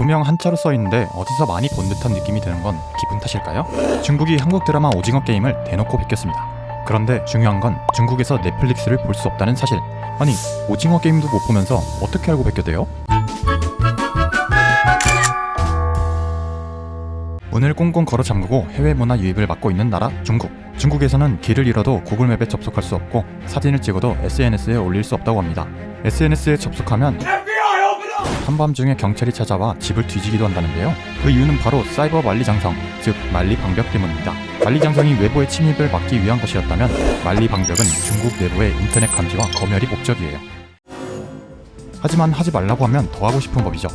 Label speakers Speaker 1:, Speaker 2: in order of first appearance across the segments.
Speaker 1: 분명 한자로 써있는데 어디서 많이 본 듯한 느낌이 드는 건 기분 탓일까요? 중국이 한국 드라마 오징어 게임을 대놓고 베꼈습니다. 그런데 중요한 건 중국에서 넷플릭스를 볼 수 없다는 사실. 아니, 오징어 게임도 못 보면서 어떻게 알고 베꼈대요? 문을 꽁꽁 걸어 잠그고 해외 문화 유입을 막고 있는 나라 중국. 중국에서는 길을 잃어도 구글맵에 접속할 수 없고 사진을 찍어도 SNS에 올릴 수 없다고 합니다. SNS에 접속하면 한밤중에 경찰이 찾아와 집을 뒤지기도 한다는데요. 그 이유는 바로 사이버 만리장성, 즉 만리방벽 때문입니다. 만리장성이 외부의 침입을 막기 위한 것이었다면 만리방벽은 중국 내부의 인터넷 감지와 검열이 목적이에요. 하지만 하지 말라고 하면 더 하고 싶은 법이죠.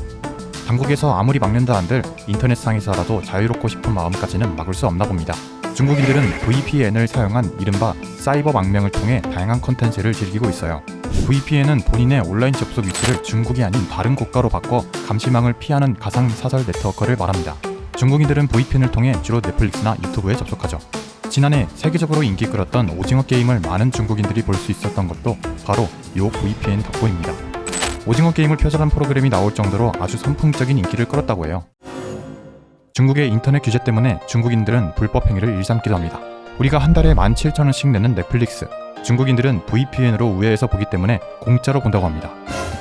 Speaker 1: 당국에서 아무리 막는다 한들 인터넷상에서라도 자유롭고 싶은 마음까지는 막을 수 없나 봅니다. 중국인들은 VPN을 사용한 이른바 사이버 망명을 통해 다양한 콘텐츠를 즐기고 있어요. VPN은 본인의 온라인 접속 위치를 중국이 아닌 다른 국가로 바꿔 감시망을 피하는 가상 사설 네트워크를 말합니다. 중국인들은 VPN을 통해 주로 넷플릭스나 유튜브에 접속하죠. 지난해 세계적으로 인기 끌었던 오징어 게임을 많은 중국인들이 볼 수 있었던 것도 바로 이 VPN 덕분입니다. 오징어 게임을 표절한 프로그램이 나올 정도로 아주 선풍적인 인기를 끌었다고 해요. 중국의 인터넷 규제 때문에 중국인들은 불법 행위를 일삼기도 합니다. 우리가 한 달에 17,000원씩 내는 넷플릭스, 중국인들은 VPN으로 우회해서 보기 때문에 공짜로 본다고 합니다.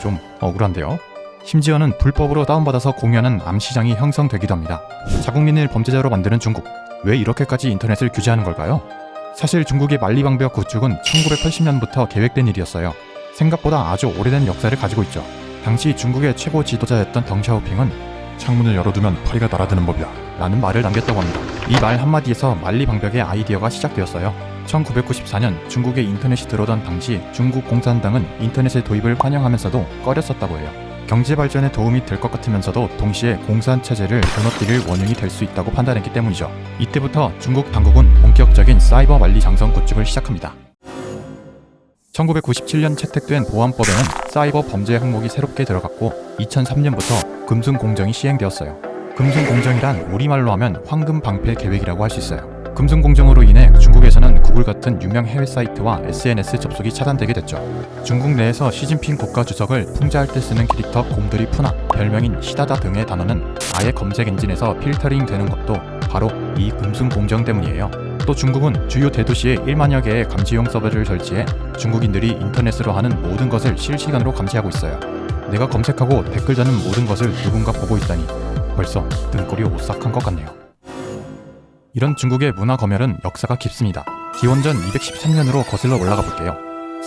Speaker 1: 좀 억울한데요. 심지어는 불법으로 다운받아서 공유하는 암시장이 형성되기도 합니다. 자국민을 범죄자로 만드는 중국, 왜 이렇게까지 인터넷을 규제하는 걸까요? 사실 중국의 만리방벽 구축은 1980년부터 계획된 일이었어요. 생각보다 아주 오래된 역사를 가지고 있죠. 당시 중국의 최고 지도자였던 덩샤오핑은 창문을 열어두면 파리가 날아드는 법이다 라는 말을 남겼다고 합니다. 이 말 한마디에서 만리방벽의 아이디어가 시작되었어요. 1994년 중국에 인터넷이 들어오던 당시 중국 공산당은 인터넷의 도입을 환영하면서도 꺼렸었다고 해요. 경제발전에 도움이 될 것 같으면서도 동시에 공산체제를 무너뜨릴 원흉이 될 수 있다고 판단했기 때문이죠. 이때부터 중국 당국은 본격적인 사이버 만리장성 구축을 시작합니다. 1997년 채택된 보안법에는 사이버 범죄 항목이 새롭게 들어갔고 2003년부터 금순공정이 시행되었어요. 금순공정이란 우리말로 하면 황금 방패 계획이라고 할 수 있어요. 금순공정으로 인해 중국에서는 구글 같은 유명 해외 사이트와 SNS 접속이 차단되게 됐죠. 중국 내에서 시진핑 국가주석을 풍자할 때 쓰는 캐릭터 곰돌이 푸나, 별명인 시다다 등의 단어는 아예 검색 엔진에서 필터링 되는 것도 바로 이 금순공정 때문이에요. 또 중국은 주요 대도시에 1만여 개의 감시용 서버를 설치해 중국인들이 인터넷으로 하는 모든 것을 실시간으로 감시하고 있어요. 내가 검색하고 댓글 다는 모든 것을 누군가 보고 있다니 벌써 등골이 오싹한 것 같네요. 이런 중국의 문화 검열은 역사가 깊습니다. 기원전 213년으로 거슬러 올라가 볼게요.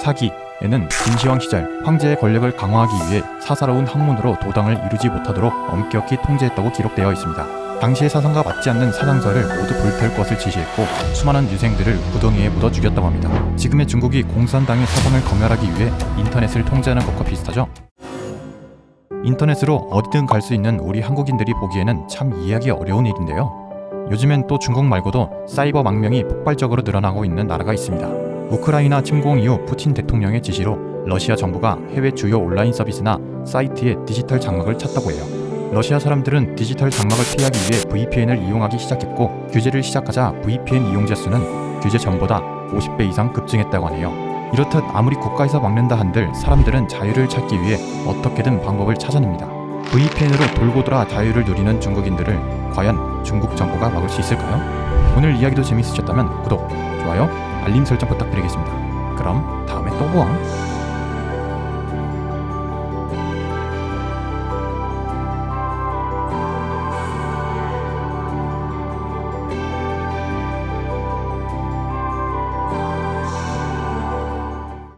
Speaker 1: 사기에는 진시황 시절 황제의 권력을 강화하기 위해 사사로운 학문으로 도당을 이루지 못하도록 엄격히 통제했다고 기록되어 있습니다. 당시의 사상과 맞지 않는 사상설을 모두 불태울 것을 지시했고 수많은 유생들을 구덩이에 묻어 죽였다고 합니다. 지금의 중국이 공산당의 사상을 검열하기 위해 인터넷을 통제하는 것과 비슷하죠? 인터넷으로 어디든 갈 수 있는 우리 한국인들이 보기에는 참 이해하기 어려운 일인데요. 요즘엔 또 중국 말고도 사이버 망명이 폭발적으로 늘어나고 있는 나라가 있습니다. 우크라이나 침공 이후 푸틴 대통령의 지시로 러시아 정부가 해외 주요 온라인 서비스나 사이트에 디지털 장막을 쳤다고 해요. 러시아 사람들은 디지털 장막을 피하기 위해 VPN을 이용하기 시작했고 규제를 시작하자 VPN 이용자 수는 규제 전보다 50배 이상 급증했다고 하네요. 이렇듯 아무리 국가에서 막는다 한들 사람들은 자유를 찾기 위해 어떻게든 방법을 찾아냅니다. VPN으로 돌고 돌아 자유를 누리는 중국인들을 과연 중국 정부가 막을 수 있을까요? 오늘 이야기도 재밌으셨다면 구독, 좋아요, 알림 설정 부탁드리겠습니다. 그럼 다음에 또 보아.